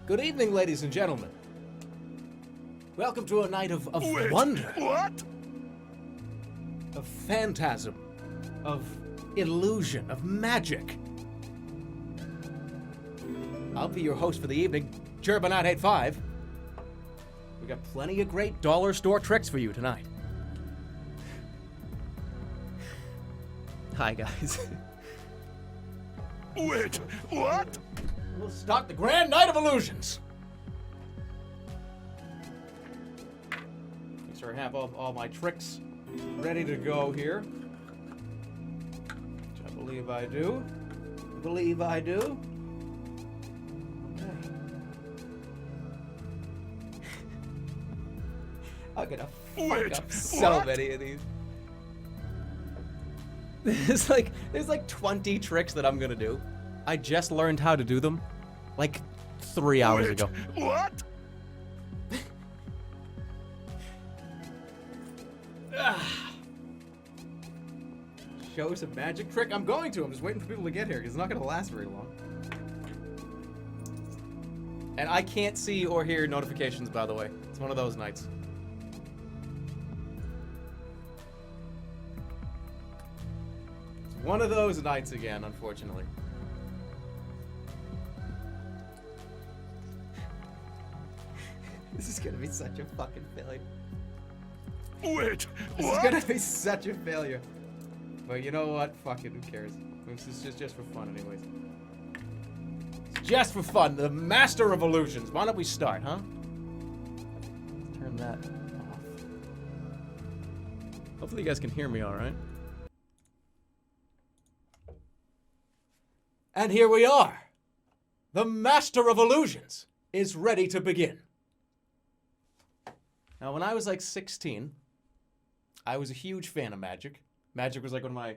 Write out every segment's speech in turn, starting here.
Good evening, ladies and gentlemen. Welcome to a night of wonder. What? Of phantasm. Of illusion. Of magic. I'll be your host for the evening, Jerma985. We got plenty of great dollar store tricks for you tonight. Hi, guys. Wait, what? We'll start the grand night of illusions. Make sure I have all my tricks ready to go here. Which I believe I do. Okay. I'm gonna fuck up so many of these. There's like 20 tricks that I'm gonna do. I just learned how to do them like 3 hours ago. What? Show us a magic trick? I'm going to. I'm just waiting for people to get here because it's not going to last very long. And I can't see or hear notifications, by the way. It's one of those nights. It's one of those nights again, unfortunately. This is going to be such a fucking failure. Wait, This what? is going to be such a failure. But you know what? Fuck it, who cares? This is just for fun anyways. It's just for fun. The master of illusions. Why don't we start, huh? Let's turn that off. Hopefully you guys can hear me alright. And here we are. The master of illusions is ready to begin. Now, when I was like 16, I was a huge fan of magic. Magic was like one of my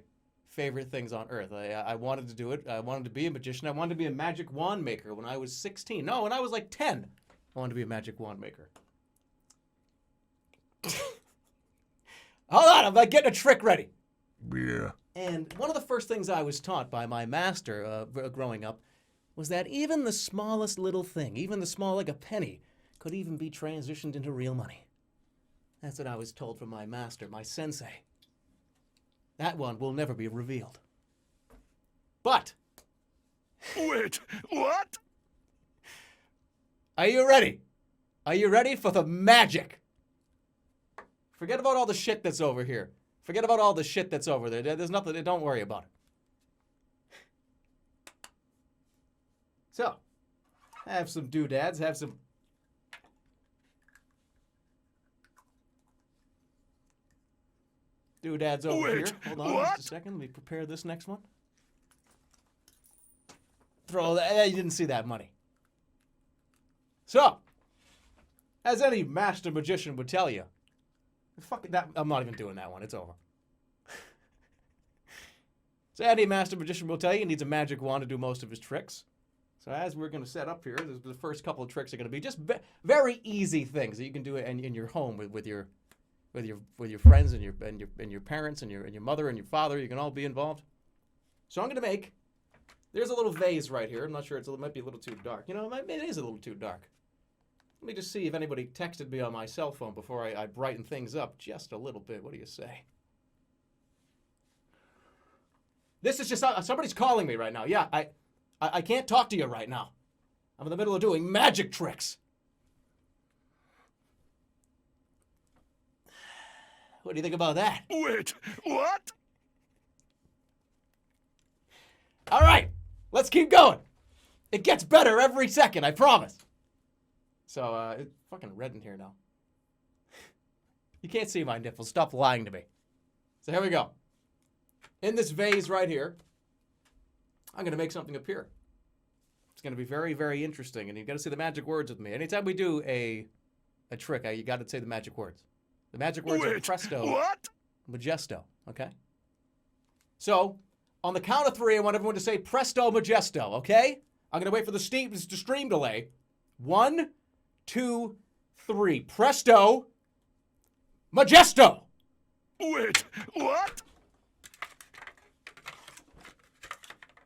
favorite things on earth. I wanted to do it. I wanted to be a magician. I wanted to be a magic wand maker when I was 16. No, when I was like 10, I wanted to be a magic wand maker. Hold on, I'm like getting a trick ready. Yeah. And one of the first things I was taught by my master growing up was that even the smallest little thing, even the small like a penny, could even be transitioned into real money. That's what I was told from my master, my sensei. That one will never be revealed. But, Wait, what? are you ready? Are you ready for the magic? Forget about all the shit that's over here. Forget about all the shit that's over there. There's nothing, don't worry about it. So, have some doodads, have some... doodads over Wait, here. Hold on what? just a second. Let me prepare this next one. Throw that. You didn't see that money. So, as any master magician would tell you, fuck that. I'm not even doing that one. It's over. So, any master magician will tell you he needs a magic wand to do most of his tricks. So, as we're going to set up here, the first couple of tricks are going to be just very easy things that you can do in your home with your friends and your parents and your mother and your father. You can all be involved. So I'm gonna make. There's a little vase right here. I'm not sure. It might be a little too dark. You know, it is a little too dark. Let me just see if anybody texted me on my cell phone before I brighten things up just a little bit. What do you say? This is just somebody's calling me right now. Yeah, I can't talk to you right now. I'm in the middle of doing magic tricks. What do you think about that? Wait, what? All right, let's keep going. It gets better every second, I promise. So, it's fucking red in here now. You can't see my nipples. Stop lying to me. So here we go. In this vase right here, I'm going to make something appear. It's going to be very, very interesting, and you've got to say the magic words with me. Anytime we do a trick, you got to say the magic words. The magic words are presto, what? majesto, okay? So, on the count of 3, I want everyone to say presto, majesto, okay? I'm going to wait for the stream delay. 1, 2, 3. Presto, majesto. Wait, what?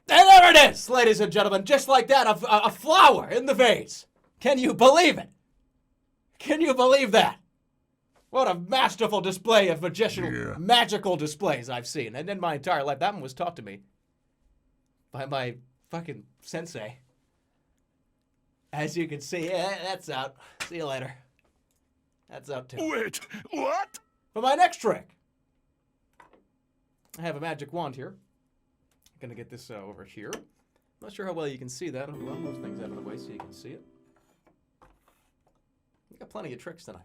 And there it is, ladies and gentlemen. Just like that, a flower in the vase. Can you believe it? Can you believe that? What a masterful display of magical displays I've seen. And in my entire life, that one was taught to me by my fucking sensei. As you can see, that's out. See you later. That's out too. Wait, what? For my next trick, I have a magic wand here. I'm gonna get this over here. Not sure how well you can see that. I'll move things out of the way so you can see it. We got plenty of tricks tonight.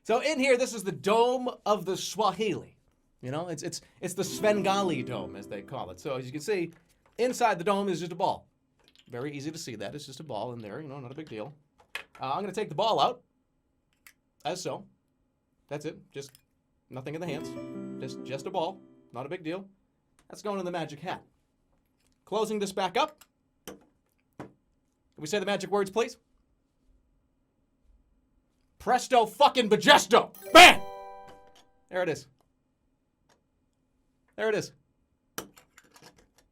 So in here, this is the Dome of the Swahili. You know, it's the Svengali Dome, as they call it. So as you can see, inside the dome is just a ball. Very easy to see that. It's just a ball in there, you know, not a big deal. I'm going to take the ball out, as so. That's it. Just nothing in the hands. Just a ball. Not a big deal. That's going in the magic hat. Closing this back up. Can we say the magic words, please? Presto fucking Bajesto. Bam! There it is. There it is.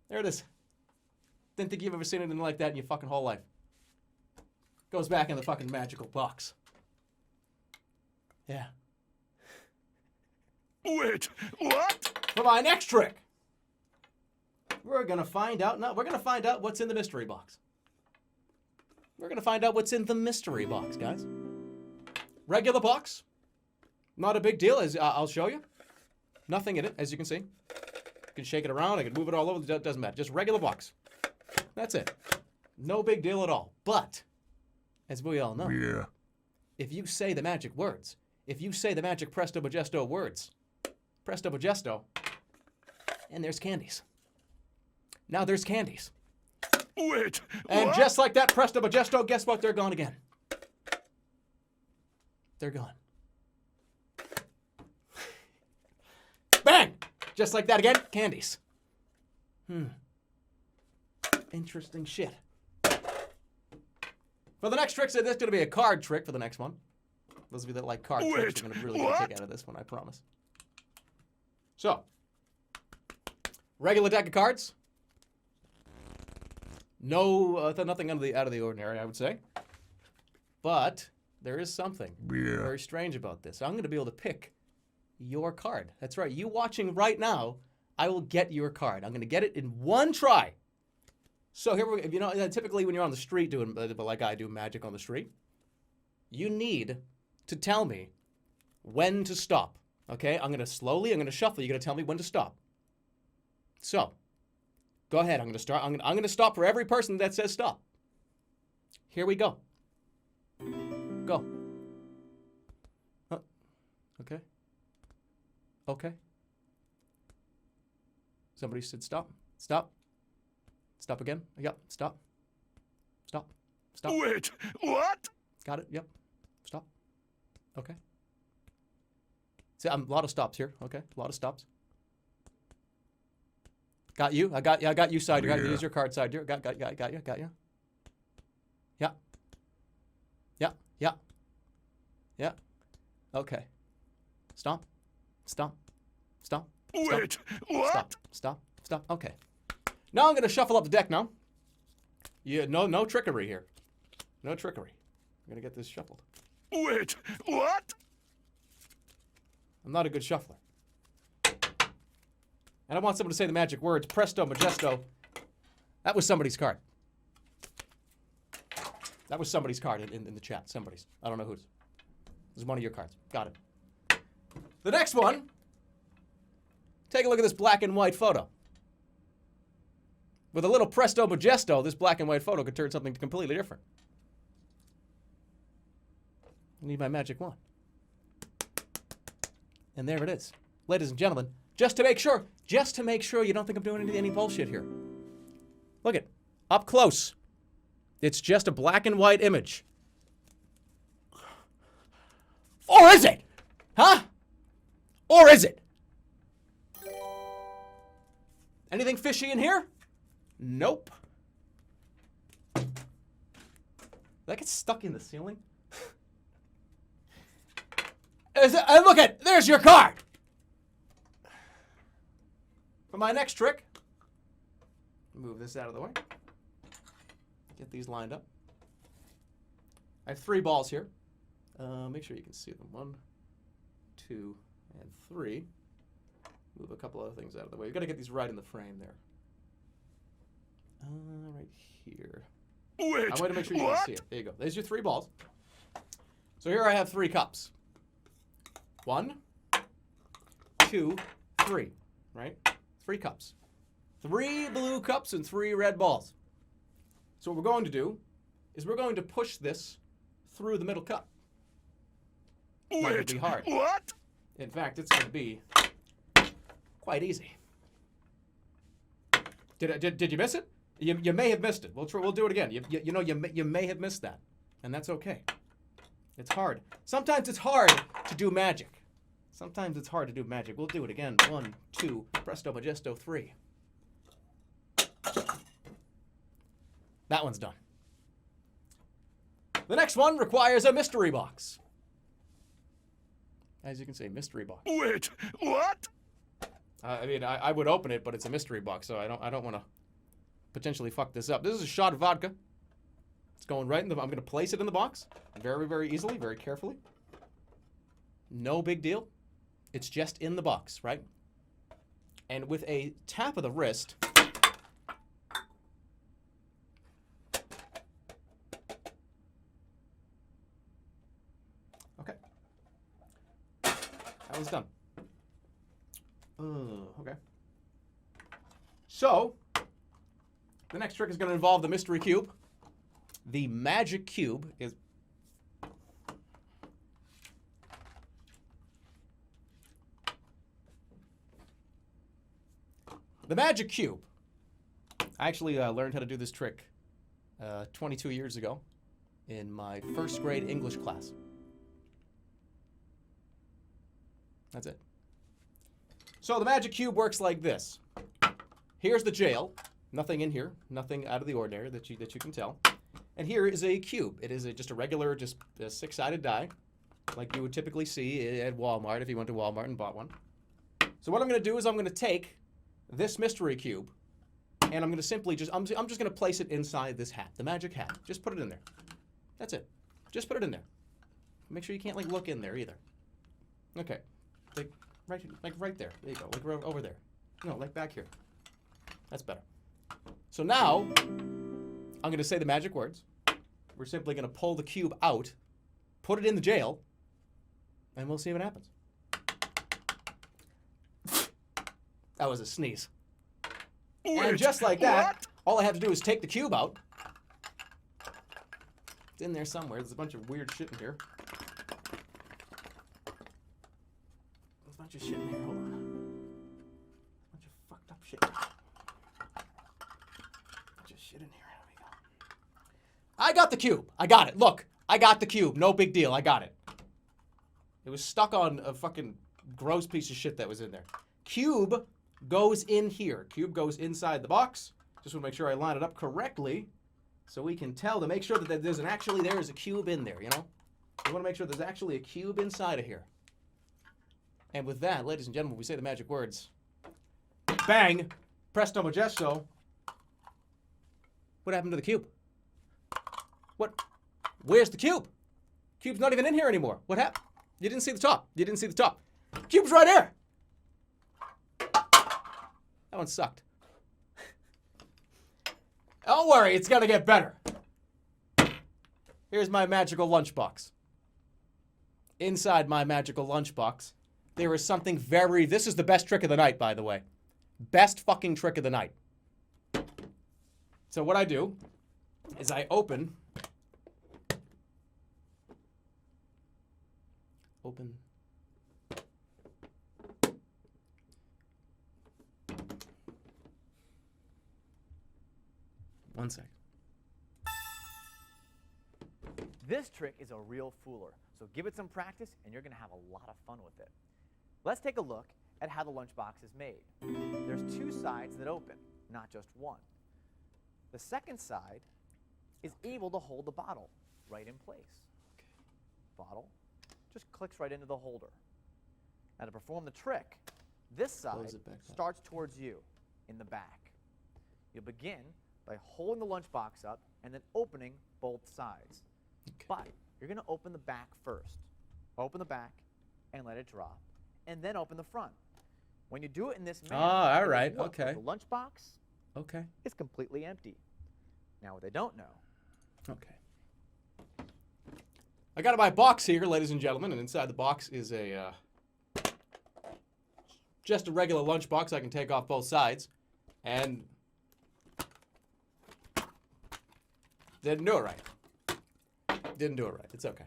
There it is. Didn't think you've ever seen anything like that in your fucking whole life. Goes back in the fucking magical box. Yeah. Wait, what? For my next trick, we're gonna find out. No, we're gonna find out what's in the mystery box. We're gonna find out what's in the mystery box, guys. Regular box. Not a big deal, as I'll show you. Nothing in it, as you can see. I can shake it around, I can move it all over, it doesn't matter. Just regular box. That's it. No big deal at all. But, as we all know, if you say the magic words, if you say the magic Presto Bajesto words, Presto Bajesto, and there's candies. Now there's candies. Wait, and what? Just like that Presto Bajesto, guess what? They're gone again. They're gone. Bang! Just like that again, candies. Interesting shit. For the next trick, so this is going to be a card trick for the next one. Those of you that like card tricks are going to really get a kick out of this one, I promise. So, regular deck of cards. No, nothing out of the ordinary, I would say. But there is something very strange about this. I'm going to be able to pick your card. That's right. You watching right now, I will get your card. I'm going to get it in one try. So here we go. You know, typically when you're on the street doing, like I do, magic on the street, you need to tell me when to stop. Okay? I'm going to shuffle. You're going to tell me when to stop. So, go ahead. I'm going to start. I'm going to stop for every person that says stop. Here we go. Go. Oh, okay. Okay. Somebody said stop. Stop. Stop again. Yep. Stop. Stop. Stop. Wait, what? Got it. Yep. Stop. Okay. See, a lot of stops here. Okay. A lot of stops. Got you. I got you side. Use your card side here. Got you. Yeah. Yeah. Yeah. Yeah. Okay. Stop. Stop. Stop. Wait, what? Stop. Okay. Now I'm going to shuffle up the deck now. Yeah, no trickery here. No trickery. I'm going to get this shuffled. Wait, what? I'm not a good shuffler. And I want someone to say the magic words, Presto Bajesto. That was somebody's card. That was somebody's card in the chat. Somebody's. I don't know whose. This is one of your cards. Got it. The next one. Take a look at this black and white photo. With a little Presto Bajesto, this black and white photo could turn something completely different. I need my magic wand. And there it is. Ladies and gentlemen, just to make sure you don't think I'm doing any bullshit here. Look it. Up close. It's just a black and white image. Or is it? Huh? Or is it? Anything fishy in here? Nope. Did that get stuck in the ceiling? And look at, there's your card. For my next trick, move this out of the way. Get these lined up. I have 3 balls here. Make sure you can see them. 1, 2, and 3. Move a couple other things out of the way. You've got to get these right in the frame there. Right here. Wait, I want to make sure you what? can see it. There you go. There's your 3 balls. So here I have 3 cups. 1, 2, 3. Right? 3 cups. 3 blue cups and 3 red balls. So what we're going to do is we're going to push this through the middle cup. It's not going to be hard. What? In fact, it's going to be quite easy. Did you miss it? You may have missed it. We'll do it again. You may have missed that, and that's okay. It's hard. Sometimes it's hard to do magic. Sometimes it's hard to do magic. We'll do it again. 1, 2, presto, majesto, 3. That one's done. The next one requires a mystery box. As you can see, mystery box. Wait, what? I mean, I would open it, but it's a mystery box, so I don't want to potentially fuck this up. This is a shot of vodka. It's going right in the. I'm going to place it in the box, very, very easily, very carefully. No big deal. It's just in the box, right? And with a tap of the wrist. Okay. That one's done. Okay. So, the next trick is going to involve the mystery cube. The magic cube is... The magic cube. I actually learned how to do this trick 22 years ago in my first grade English class. That's it. So the magic cube works like this. Here's the jail. Nothing in here. Nothing out of the ordinary that you can tell. And here is a cube. It is just a regular, just a 6-sided die, like you would typically see at Walmart if you went to Walmart and bought one. So what I'm going to do is I'm going to take this mystery cube, and I'm going to simply just, I'm just going to place it inside this hat, the magic hat. Just put it in there. That's it. Just put it in there. Make sure you can't like look in there either. Okay. Like right there. There you go. Like right over there. No, like back here. That's better. So now, I'm going to say the magic words. We're simply going to pull the cube out, put it in the jail, and we'll see what happens. That was a sneeze. Wait, And just like that, what? all I have to do is take the cube out. It's in there somewhere. There's a bunch of weird shit in here. There's a bunch of shit in here. Hold on. A bunch of fucked up shit. Shit in here. There we go. I got the cube. I got it. Look, I got the cube. No big deal. I got it. It was stuck on a fucking gross piece of shit that was in there. Cube goes in here. Cube goes inside the box. Just want to make sure I line it up correctly so we can tell to make sure that there's a cube in there, you know? We want to make sure there's actually a cube inside of here. And with that, ladies and gentlemen, we say the magic words. Bang! Presto majesto. What happened to the cube? What? Where's the cube? Cube's not even in here anymore. What happened? You didn't see the top. You didn't see the top. Cube's right here. That one sucked. Don't worry, it's gonna get better. Here's my magical lunchbox. Inside my magical lunchbox, there is something this is the best trick of the night, by the way. Best fucking trick of the night. So what I do is I open. One sec. This trick is a real fooler, so give it some practice and you're going to have a lot of fun with it. Let's take a look at how the lunchbox is made. There's 2 sides that open, not just one. The second side is able to hold the bottle right in place. Bottle just clicks right into the holder. Now to perform the trick, this side starts towards you in the back. You'll begin by holding the lunchbox up and then opening both sides. Okay. But you're going to open the back first. Open the back and let it drop, and then open the front. When you do it in this manner, all it'll right, look okay. like the lunchbox Okay. is completely empty. Now, what they don't know, Okay. I got my box here, ladies and gentlemen, and inside the box is a just a regular lunchbox. I can take off both sides, and didn't do it right. Didn't do it right. It's okay.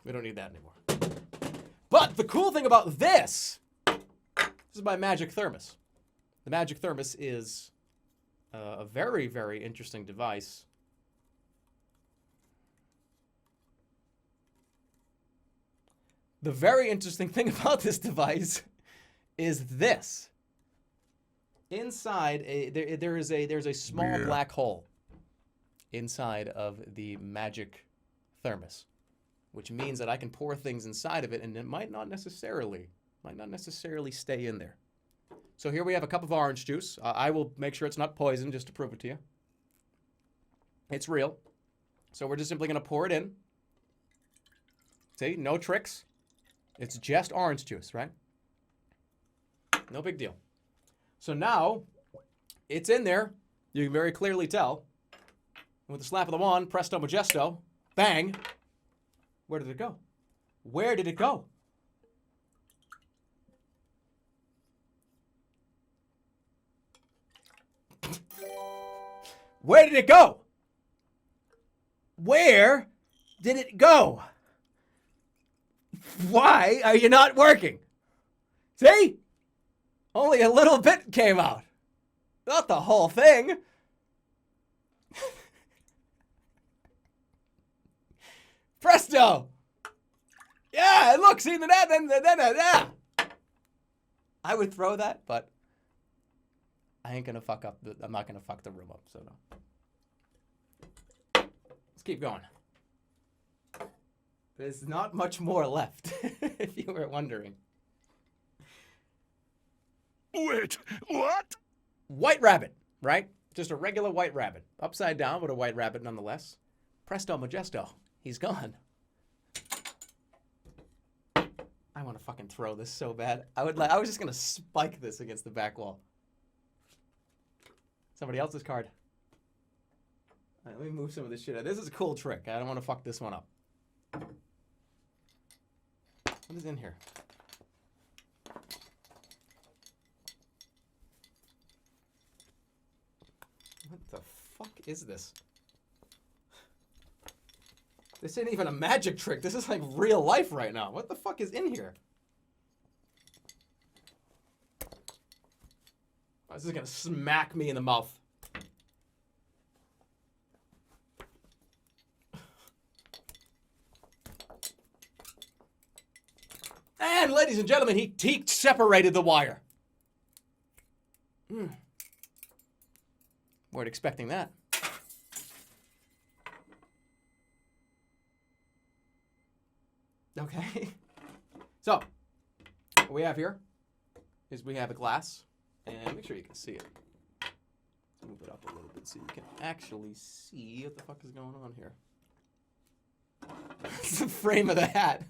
We don't need that anymore. But the cool thing about this is my magic thermos. The magic thermos is a very, very interesting device. The very interesting thing about this device is this. Inside, there's a small black hole inside of the magic thermos, which means that I can pour things inside of it, and it might not necessarily stay in there. So here we have a cup of orange juice. I will make sure it's not poison just to prove it to you. It's real. So we're just simply going to pour it in. See, no tricks. It's just orange juice, right? No big deal. So now, it's in there. You can very clearly tell. With the slap of the wand, presto majesto, bang. Where did it go? Where did it go? Where did it go? Where did it go? Why are you not working? See? Only a little bit came out. Not the whole thing. Presto! Yeah, look, see that, then. I would throw that, but I ain't gonna fuck up. I'm not gonna fuck the room up, so no. Let's keep going. There's not much more left, if you were wondering. Wait, what? White rabbit, right? Just a regular white rabbit. Upside down, but a white rabbit nonetheless. Presto majesto. He's gone. I want to fucking throw this so bad. I was just going to spike this against the back wall. Somebody else's card. All right, let me move some of this shit out. This is a cool trick. I don't want to fuck this one up. What is in here? What the fuck is this? This ain't even a magic trick. This is like real life right now. What the fuck is in here? Oh, this is gonna smack me in the mouth. And ladies and gentlemen, he separated the wire. Weren't expecting that. Okay. So, what we have here is we have a glass, and make sure you can see it. Let's move it up a little bit so you can actually see what the fuck is going on here. It's the frame of the hat.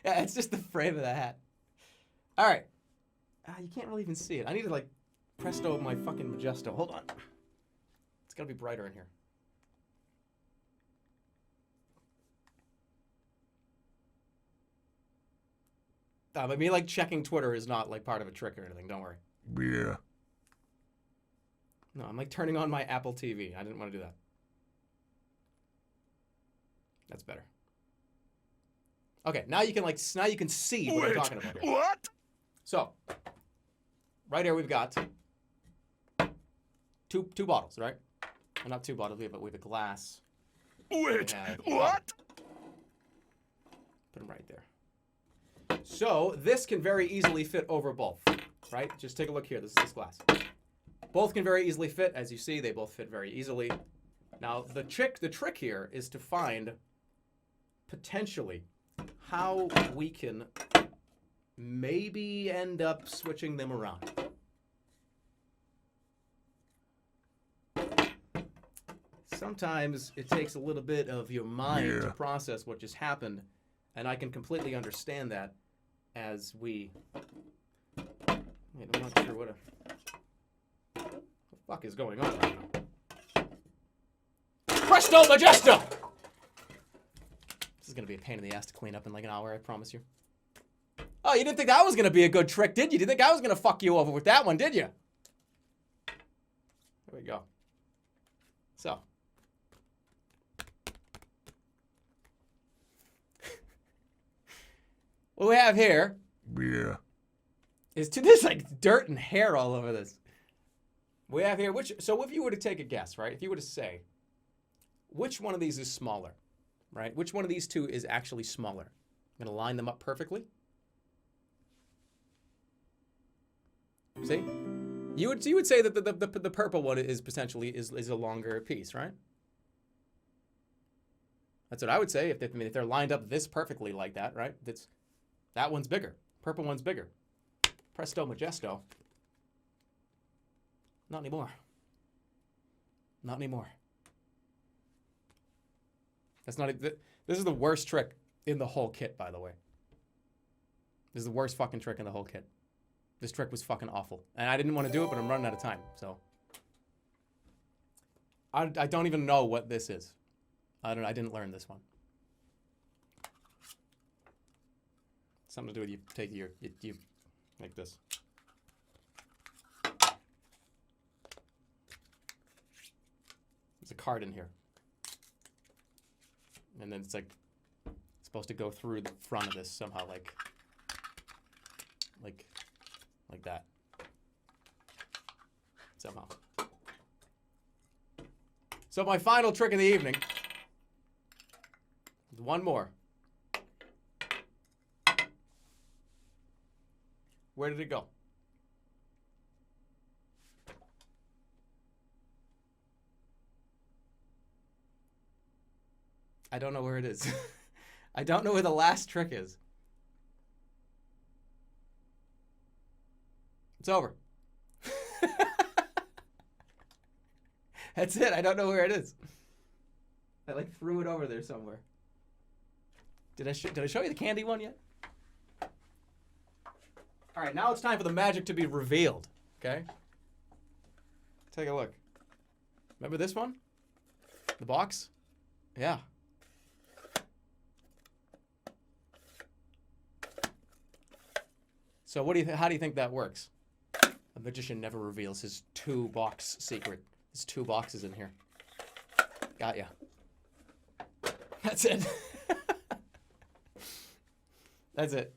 Yeah, it's just the frame of the hat. All right. You can't really even see it. I need to, like, presto my fucking majesto. Hold on. It's got to be brighter in here. But me, like, checking Twitter is not, like, part of a trick or anything. Don't worry. Yeah. No, I'm, like, turning on my Apple TV. I didn't want to do that. That's better. Okay, now you can, like, now you can see what I'm talking about here. What? So, right here we've got two bottles, right? Well, not two bottles, we have a glass. Wait, what? Put them right there. So, this can very easily fit over both, right? Just take a look here. This is this glass. Both can very easily fit. As you see, they both fit very easily. Now, the trick here is to find, potentially, how we can maybe end up switching them around. sometimes it takes a little bit of your mind to Yeah. process what just happened, and I can completely understand that as we... Wait, I'm not sure what the fuck is going on right now. Presto Majesto! This is gonna be a pain in the ass to clean up in like an hour, I promise you. Oh, you didn't think that was gonna be a good trick, did you? Did you think I was gonna fuck you over with that one, did you? There we go. So. What we have here Yeah. is there's like dirt and hair all over this. We have here, so if you were to take a guess, right? If you were to say, which one of these is smaller, right? Which one of these two is actually smaller? I'm gonna line them up perfectly. See? You would say that the purple one is potentially is a longer piece, right? That's what I would say if they're lined up this perfectly like that, right? That one's bigger. Purple one's bigger. Presto Majesto. Not anymore. Not anymore. That's not. This is the worst trick in the whole kit, by the way. This is the worst fucking trick in the whole kit. This trick was fucking awful. And I didn't want to do it, but I'm running out of time, so. I don't even know what this is. I didn't learn this one. Something to do with you take you like this. There's a card in here. And then it's like supposed to go through the front of this somehow, like that. Somehow. So my final trick of the evening. One more. Where did it go? I don't know where it is. I don't know where the last trick is. It's over. That's it. I don't know where it is. I like threw it over there somewhere. Did I show you the candy one yet? All right, now it's time for the magic to be revealed. Okay? Take a look. Remember this one? The box? Yeah. So how do you think that works? A magician never reveals his 2-box secret. There's 2 boxes in here. Got ya. That's it. That's it.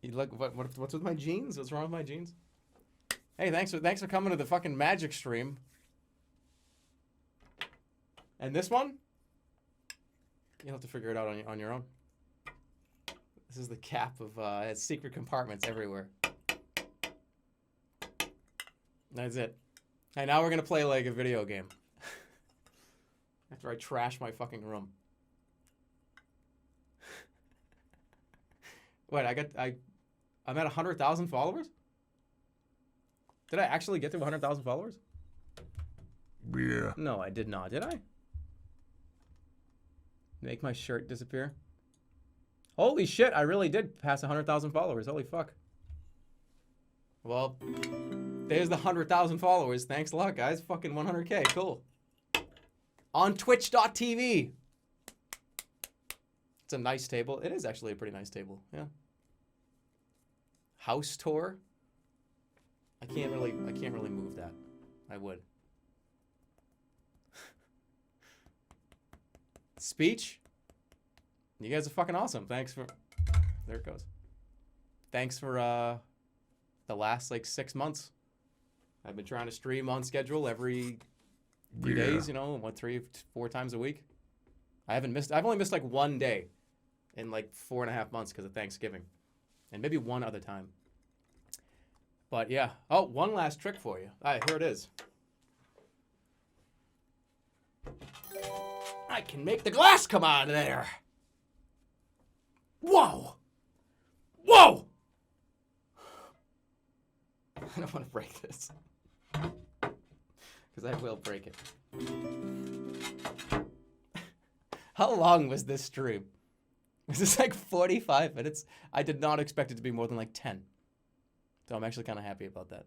You look. What's with my jeans? What's wrong with my jeans? Hey, thanks for coming to the fucking magic stream. And this one, you'll have to figure it out on your own. This is the cap of it has secret compartments everywhere. That's it. And now we're gonna play like a video game. After I trash my fucking room. Wait, I'm at 100,000 followers? Did I actually get to 100,000 followers? Yeah. No, I did not. Did I? Make my shirt disappear? Holy shit, I really did pass 100,000 followers. Holy fuck. Well, there's the 100,000 followers. Thanks a lot, guys. Fucking 100K. Cool. On twitch.tv. It's a nice table. It is actually a pretty nice table. Yeah. House tour. I can't really move that. I would. Speech. You guys are fucking awesome. Thanks for. There it goes. Thanks for the last like 6 months. I've been trying to stream on schedule every few days. You know, 3-4 times a week. I've only missed like 1 day in like 4.5 months because of Thanksgiving. And maybe one other time. But yeah. Oh, one last trick for you. All right, here it is. I can make the glass come out of there. Whoa. Whoa. I don't want to break this. Because I will break it. How long was this stream? Was this like 45 minutes? I did not expect it to be more than like 10. So I'm actually kind of happy about that.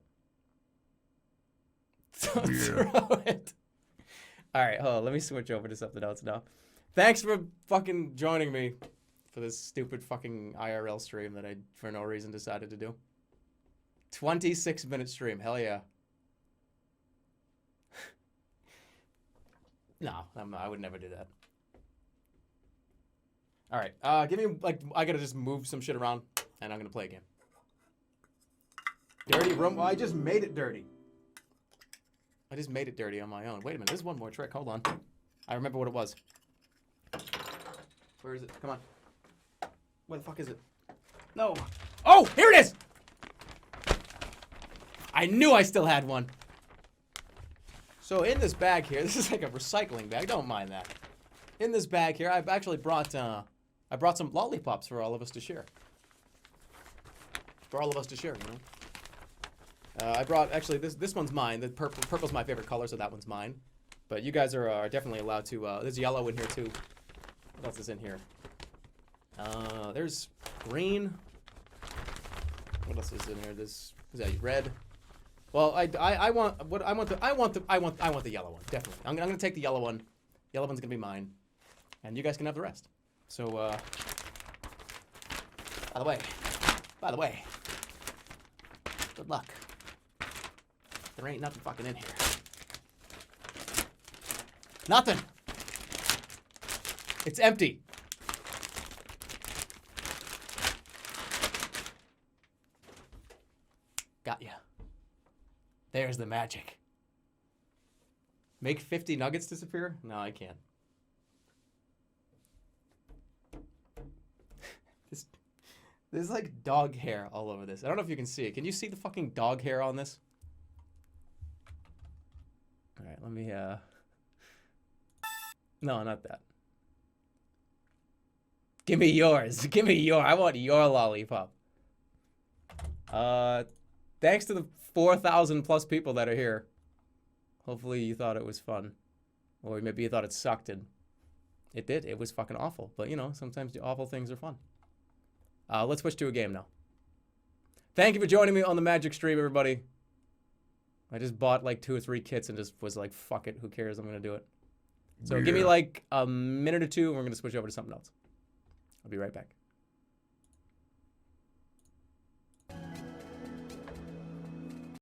So throw it. All right, hold on. Let me switch over to something else now. Thanks for fucking joining me for this stupid fucking IRL stream that I, for no reason, decided to do. 26-minute stream. Hell yeah. No, I would never do that. All right, give me, like, I gotta just move some shit around, and I'm gonna play a game. Dirty room. Well, I just made it dirty. I just made it dirty on my own. Wait a minute, there's one more trick. Hold on. I remember what it was. Where is it? Come on. Where the fuck is it? No. Oh, here it is! I knew I still had one. So in this bag here, this is like a recycling bag. Don't mind that. In this bag here, I've actually brought some lollipops for all of us to share. For all of us to share, you know. I brought, actually, this one's mine. The purple's my favorite color, so that one's mine. But you guys are definitely allowed to, there's yellow in here too. What else is in here? There's green. What else is in here? Is that red? Well, I want the yellow one, definitely. I'm gonna take the yellow one. Yellow one's gonna be mine. And you guys can have the rest. So, by the way, good luck. There ain't nothing fucking in here. Nothing. It's empty. Got ya. There's the magic. Make 50 nuggets disappear? No, I can't. There's like dog hair all over this. I don't know if you can see it. Can you see the fucking dog hair on this? All right, let me, no, not that. Give me yours. Give me your, I want your lollipop. Thanks to the 4,000 plus people that are here. Hopefully you thought it was fun. Or maybe you thought it sucked, and it did. It was fucking awful. But, you know, sometimes the awful things are fun. Let's switch to a game now. Thank you for joining me on the Magic stream, everybody. I just bought like 2 or 3 kits and just was like, fuck it, who cares? I'm going to do it. So give me like a minute or two and we're going to switch over to something else. I'll be right back.